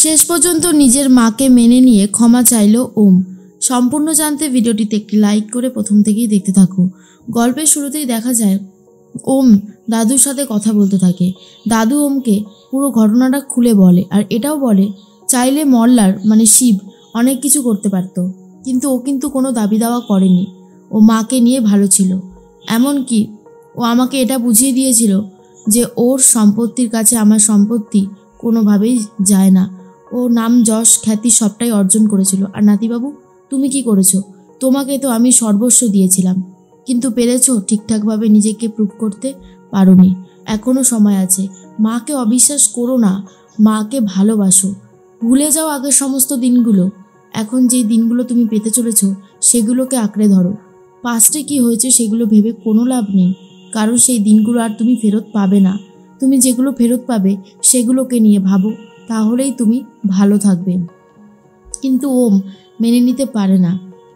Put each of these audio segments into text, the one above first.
শেষ পর্যন্ত নিজের মাকে মেনে নিয়ে ক্ষমা চাইল ওম। সম্পূর্ণ জানতে ভিডিওটিতে একটি লাইক করে প্রথম থেকেই দেখতে থাকো। গল্পের শুরুতেই দেখা যায় ওম দাদুর সাথে কথা বলতে থাকে। দাদু ওমকে পুরো ঘটনাটা খুলে বলে, আর এটাও বলে চাইলে মল্লার মানে শিব অনেক কিছু করতে পারত, কিন্তু ও কিন্তু কোনো দাবি দাওয়া করেনি। ও মাকে নিয়ে ভালো ছিল। এমনকি ও আমাকে এটা বুঝিয়ে দিয়েছিল যে ওর সম্পত্তির কাছে আমার সম্পত্তি কোনোভাবেই যায় না। ও নাম যশ খ্যাতি সবটাই অর্জন করেছিল। আর নাতিবাবু, তুমি কি করেছো? তোমাকে তো আমি সর্বস্ব দিয়েছিলাম, কিন্তু পেরেছো ঠিকঠাকভাবে নিজেকে প্রুভ করতে পারোনি। এখনও সময় আছে। মাকে অবিশ্বাস করো না, মাকে ভালোবাসো। ভুলে যাও আগের সমস্ত দিনগুলো। এখন যেই দিনগুলো তুমি পেতে চলেছ সেগুলোকে আঁকড়ে ধরো। পাস্টে কি হয়েছে সেগুলো ভেবে কোনো লাভ নেই, কারণ সেই দিনগুলো আর তুমি ফেরত পাবে না। তুমি যেগুলো ফেরত পাবে সেগুলোকে নিয়ে ভাবো, তাহলেই তুমি ভালো থাকবে। কিন্তু ওম মেনে নিতে পারে না।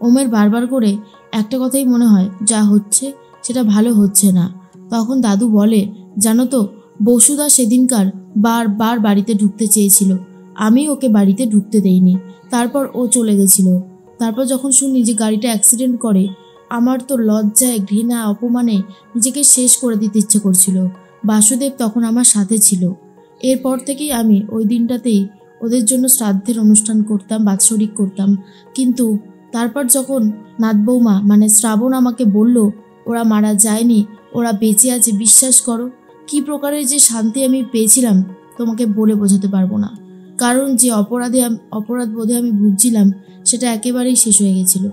ওমের বারবার করে একটা কথাই মনে হয়, যা হচ্ছে সেটা ভালো হচ্ছে না। তখন দাদু বলে, জানো তো, বসুদা সেদিনকার বারবার বাড়িতে ঢুকতে চেয়েছিল, আমি ওকে বাড়িতে ঢুকতে দেইনি। তারপর ও চলে গেছিল। তারপর যখন শুনি যে গাড়িটা অ্যাক্সিডেন্ট করে, আমার তো লজ্জায় ঘৃণা অপমানে নিজেকে শেষ করে দিতে ইচ্ছে করছিল। বাসুদেব তখন আমার সাথে ছিল। এরপর থেকেই আমি ওই দিনটাতেই ওদের জন্য শ্রাদ্ধের অনুষ্ঠান করতাম, বাৎসরিক করতাম। কিন্তু তারপর যখন নাথ বৌমা মানে শ্রাবণ আমাকে বলল ওরা মারা যায়নি, ওরা বেঁচে আছে, বিশ্বাস করো কী প্রকারের যে শান্তি আমি পেয়েছিলাম তোমাকে বলে বোঝাতে পারবো না। কারণ যে অপরাধ বোধে আমি ভুগছিলাম সেটা একেবারেই শেষ হয়ে গেছিল।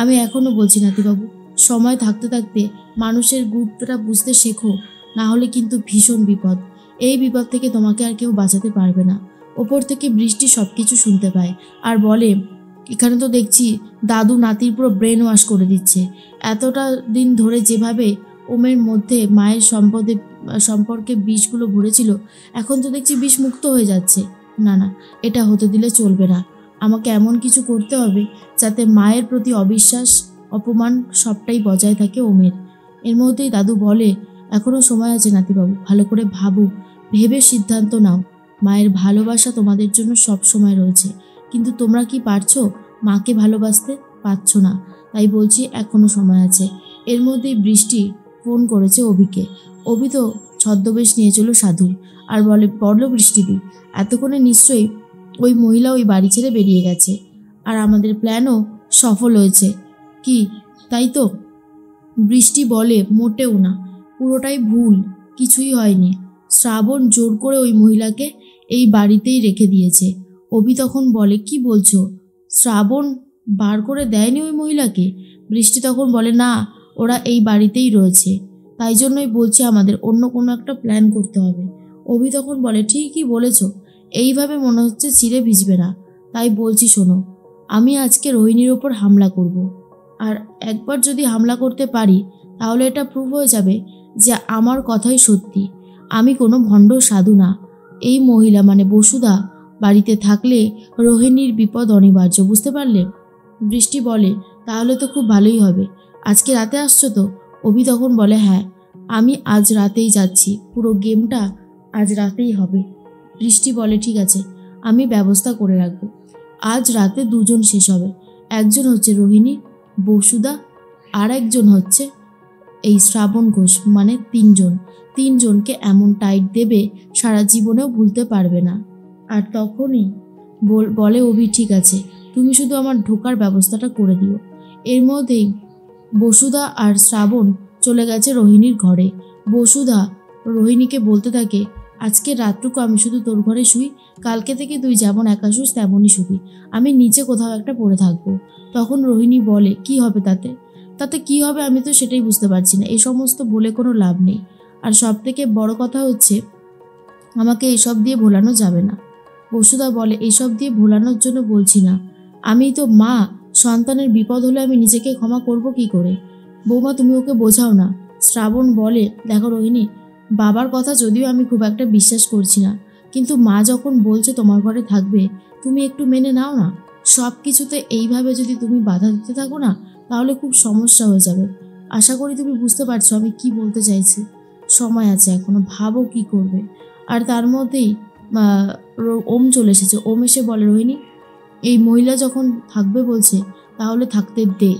আমি এখনও বলছি নাতিবাবু, সময় থাকতে থাকতে মানুষের গুরুত্বটা বুঝতে শেখো, না হলে কিন্তু ভীষণ বিপদ। এই বিপদ থেকে তোমাকে আর কেউ বাঁচাতে পারবে না। ওপর থেকে বৃষ্টি সব কিছু শুনতে পায় আর বলে, এখানে তো দেখছি দাদু নাতির পুরো ব্রেন ওয়াশ করে দিচ্ছে। এতটা দিন ধরে যেভাবে ওমের মধ্যে মায়ের সম্পর্কে বিষগুলো ভরেছিল, এখন তো দেখছি বিষ মুক্ত হয়ে যাচ্ছে। না না, এটা হতে দিলে চলবে না। আমাকে এমন কিছু করতে হবে যাতে মায়ের প্রতি অবিশ্বাস অপমান সবটাই বজায় থাকে ওমের। এর মধ্যেই দাদু বলে, এখনও সময় আছে নাতিবাবু, ভালো করে ভাবো, ভেবে সিদ্ধান্ত নাও। মায়ের ভালোবাসা তোমাদের জন্য সব সময় রয়েছে, কিন্তু তোমরা কি পারছো মাকে ভালোবাসতে? পারছো না। তাই বলছি এখনও সময় আছে। এর মধ্যেই বৃষ্টি ফোন করেছে অভিকে। অভি তো ছদ্মবেশ নিয়েছিল সাধুর, আর বলল বৃষ্টিদি, এতক্ষণে নিশ্চয়ই ওই মহিলা ওই বাড়ি ছেড়ে বেরিয়ে গেছে, আর আমাদের প্ল্যানও সফল হয়েছে। কি তাই তো? বৃষ্টি বলে, মোটেও না, পুরোটাই ভুল, কিছুই হয়নি। শ্রাবণ জোর করে ওই মহিলাকে এই বাড়িতেই রেখে দিয়েছে। অভি তখন বলে, কি বলছো? শ্রাবণ বার করে দেয়নি ওই মহিলাকে? বৃষ্টি তখন বলে, না, ওরা এই বাড়িতেই রয়েছে। তাই জন্যই বলছি আমাদের অন্য কোনো একটা প্ল্যান করতে হবে। অভি তখন বলে, ঠিকই বলেছ, এইভাবে মনে হচ্ছে চিড়ে ভিজবে না। তাই বলছি শোনো, আমি আজকে রোহিণীর ওপর হামলা করব। আর একবার যদি হামলা করতে পারি তাহলে এটা প্রুভ হয়ে যাবে যে আমার কথাই সত্যি। আমি কোনো ভণ্ড সাধু না। এই মহিলা মানে বসুদা বাড়িতে থাকলে রোহিণীর বিপদ অনিবার্য, বুঝতে পারলে? বৃষ্টি বলে, তাহলে তো খুব ভালোই হবে। আজকে রাতে আসছো তো? অভি তখন বলে, হ্যাঁ, আমি আজ রাতেই যাচ্ছি, পুরো গেমটা আজ রাতেই হবে। বৃষ্টি বলে, ঠিক আছে, আমি ব্যবস্থা করে রাখবো। আজ রাতে দুজন শেষ হবে। একজন হচ্ছে রোহিণী, বসুদা, আর একজন হচ্ছে এই শ্রাবণ ঘোষ, মানে তিনজনকে এমন টাইট দেবে সারা জীবনেও ভুলতে পারবে না। আর তখনই বলে অভি, ঠিক আছে, তুমি শুধু আমার ঢোকার ব্যবস্থাটা করে দিও। এর মধ্যেই বসুদা আর শ্রাবণ চলে গেছে রোহিণীর ঘরে। বসুদা রোহিণীকে বলতে থাকে, আজকে রাতটুকু আমি শুধু তোর ঘরে শুই, কালকে থেকে তুই যেমন একা শুস তেমনই শুবি, আমি নিচে কোথাও একটা পড়ে থাকবো। তখন রোহিণী বলে, কি হবে তাতে কি হবে? আমি তো সেটাই বুঝতে পারছি না। এই সমস্ত বলে কোনো লাভ নেই। আর সব থেকে বড় কথা হচ্ছে, আমাকে এসব দিয়ে ভোলানো যাবে না। বসুদা বলে, এসব দিয়ে ভোলানোর জন্য বলছি না, আমি তো মা, সন্তানের বিপদ হলে আমি নিজেকে ক্ষমা করব কি করে? বৌমা, তুমি ওকে বোঝাও না। শ্রাবণ বলে, দেখো রোহিণী, বাবার কথা যদিও আমি খুব একটা বিশ্বাস করছি না, কিন্তু মা যখন বলছে তোমার ঘরে থাকবে, তুমি একটু মেনে নাও না। সব কিছুতে এইভাবে যদি তুমি বাধা দিতে থাকো না, তাহলে খুব সমস্যা হয়ে যাবে। আশা করি তুমি বুঝতে পারছো আমি কি বলতে চাইছি। সময় আছে এখনো, ভাবো কি করবে। আর তার মধ্যেই ওম চলে এসেছে। ওম এসে বলে, রোহিণী এই মহিলা যখন থাকবে বলছে তাহলে থাকতে দে।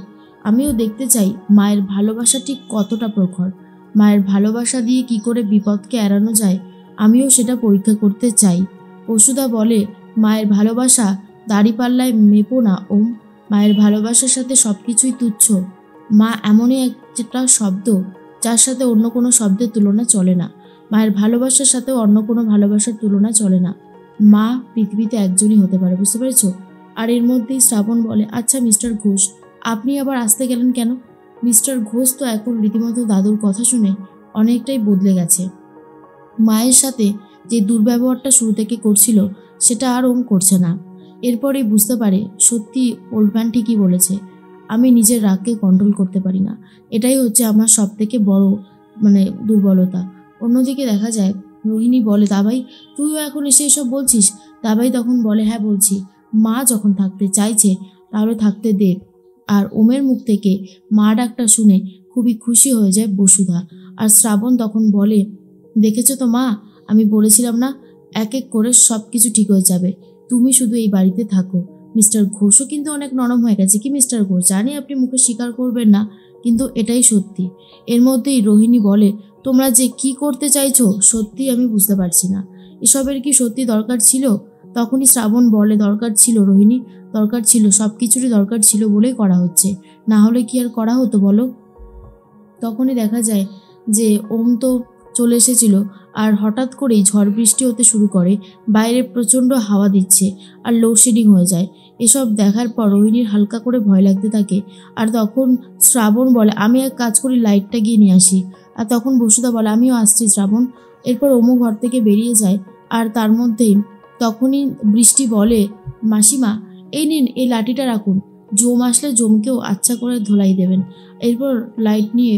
আমিও দেখতে চাই মায়ের ভালোবাসা ঠিক কতটা প্রখর, মায়ের ভালোবাসা দিয়ে কি করে বিপদকে এড়ানো যায় আমিও সেটা পরীক্ষা করতে চাই। বসুধা বলে, মায়ের ভালোবাসা দাড়িপাল্লায় মেপো না ওম, মায়ের ভালোবাসার সাথে সব কিছুই তুচ্ছ। মা এমনই একটা শব্দ যার সাথে অন্য কোনো শব্দের তুলনা চলে না। মায়ের ভালোবাসার সাথেও অন্য কোনো ভালোবাসার তুলনা চলে না। মা পৃথিবীতে একজনই হতে পারে, বুঝতে পেরেছো? আর এর মধ্যেই শ্রাবণ বলে, আচ্ছা মিস্টার ঘোষ, আপনি আবার আসতে গেলেন কেন? মিস্টার ঘোষ তো এখন রীতিমতো দাদুর কথা শুনে অনেকটাই বদলে গেছে। মায়ের সাথে যে দুর্ব্যবহারটা শুরু থেকে করছিল সেটা আর ওম করছে না। এরপরেই বুঝতে পারে সত্যি ওল্ড ম্যান ঠিকই বলেছে, আমি নিজের রাগকে কন্ট্রোল করতে পারি না, এটাই হচ্ছে আমার সব থেকে বড় দুর্বলতা। অন্যদিকে দেখা যায় রোহিণী বলে, দাবাই তুইও এখন এসে এসব বলছিস? দাবাই তখন বলে, হ্যাঁ বলছি, মা যখন থাকতে চাইছে তাহলে থাকতে দে। আর ওমের মুখ থেকে মা ডাকটা শুনে খুবই খুশি হয়ে যায় বসুধা। আর শ্রাবণ তখন বলে, দেখেছো তো মা, আমি বলেছিলাম না এক এক করে সব কিছু ঠিক হয়ে যাবে, তুমি শুধু এই বাড়িতে থাকো। মিস্টার ঘোষও কিন্তু অনেক নরম হয়ে গেছে কি মিস্টার ঘোষ? জানি আপনি মুখে স্বীকার করবেন না, কিন্তু এটাই সত্যি। এর মধ্যেই রোহিণী বলে, তোমরা যে কি করতে চাইছো সত্যি আমি বুঝতে পারছি না, এসবের কি সত্যি দরকার ছিল? তখনই শ্রাবণ বলে, দরকার ছিল রোহিণী, দরকার ছিল, সব কিছুরই দরকার ছিল বলেই করা হচ্ছে, না হলে কি আর করা হতো বলো? তখনই দেখা যায় যে ওম তো চলে এসেছিল আর হঠাৎ করেই ঝড় বৃষ্টি হতে শুরু করে, বাইরে প্রচণ্ড হাওয়া দিচ্ছে আর লোডশেডিং হয়ে যায়। এসব দেখার পর রোহিণীর হালকা করে ভয় লাগতে থাকে। আর তখন শ্রাবণ বলে, আমি এক কাজ করি, লাইটটা গিয়ে নিয়ে আসি। আর তখন বসুধা বলে, আমিও আসছি শ্রাবণ। এরপর ওমও ঘর থেকে বেরিয়ে যায়। আর তার মধ্যেই তখনই বৃষ্টি বলে, মাসিমা এই নিন, এই লাঠিটা রাখুন, জম আসলে জমকেও আচ্ছা করে ধোলাই দেবেন। এরপর লাইট নিয়ে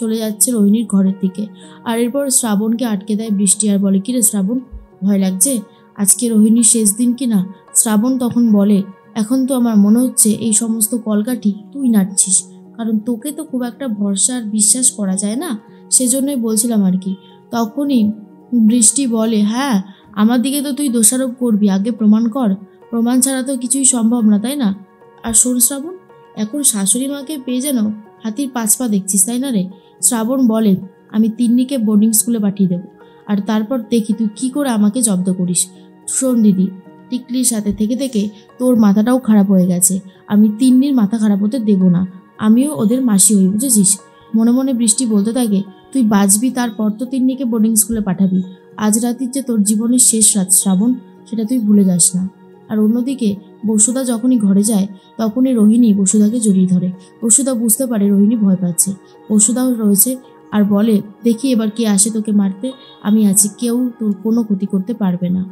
চলে যাচ্ছে রোহিণীর ঘরের দিকে। আর এরপর শ্রাবণকে আটকে দেয় বৃষ্টি আর বলে, কিরে শ্রাবণ, ভয় লাগছে? আজকে রোহিণীর শেষ দিন কি না? শ্রাবণ তখন বলে, এখন তো আমার মনে হচ্ছে এই সমস্ত কলকাঠি তুই নাড়ছিস, কারণ তোকে তো খুব একটা ভরসা আর বিশ্বাস করা যায় না, সেজন্যই বলছিলাম আর কি। তখনই বৃষ্টি বলে, হ্যাঁ আমার দিকে তো তুই দোষারোপ করবি, আগে প্রমাণ কর, প্রমাণ ছাড়া তো কিছুই সম্ভব না, তাই না? আর শোন শ্রাবণ, এখন শাশুড়ি মাকে পেয়ে যেন হাতির পাঁচ পা দেখছিস, তাই না রে? শ্রাবণ বলে, আমি তিন্নিকে বোর্ডিং স্কুলে পাঠিয়ে দেবো, আর তারপর দেখি তুই কি করে আমাকে জব্দ করিস। শোন দিদি, টিকলির সাথে থেকে থেকে তোর মাথাটাও খারাপ হয়ে গেছে, আমি তিন্নির মাথা খারাপ হতে দেবো না, আমিও ওদের মাসি হই, বুঝেছিস? মনে মনে বৃষ্টি বলতে থাকে, তুই বাঁচবি, তারপর তো তিন্নিকে বোর্ডিং স্কুলে পাঠাবি। আজ রাতের যে তোর জীবনের শেষ রাত শ্রাবণ, সেটা তুই ভুলে যাস না। আর অন্যদিকে বসুধা যখনই ঘরে যায় তখনই রোহিণী বসুধাকে জড়িয়ে ধরে। বসুধা বুঝতে পারে রোহিণী ভয় পাচ্ছে। বসুধাও রয়েছে আর বলে, দেখি এবার কে আসে তোকে মারতে, আমি আছি, কেউ তোর কোনো ক্ষতি করতে পারবে না।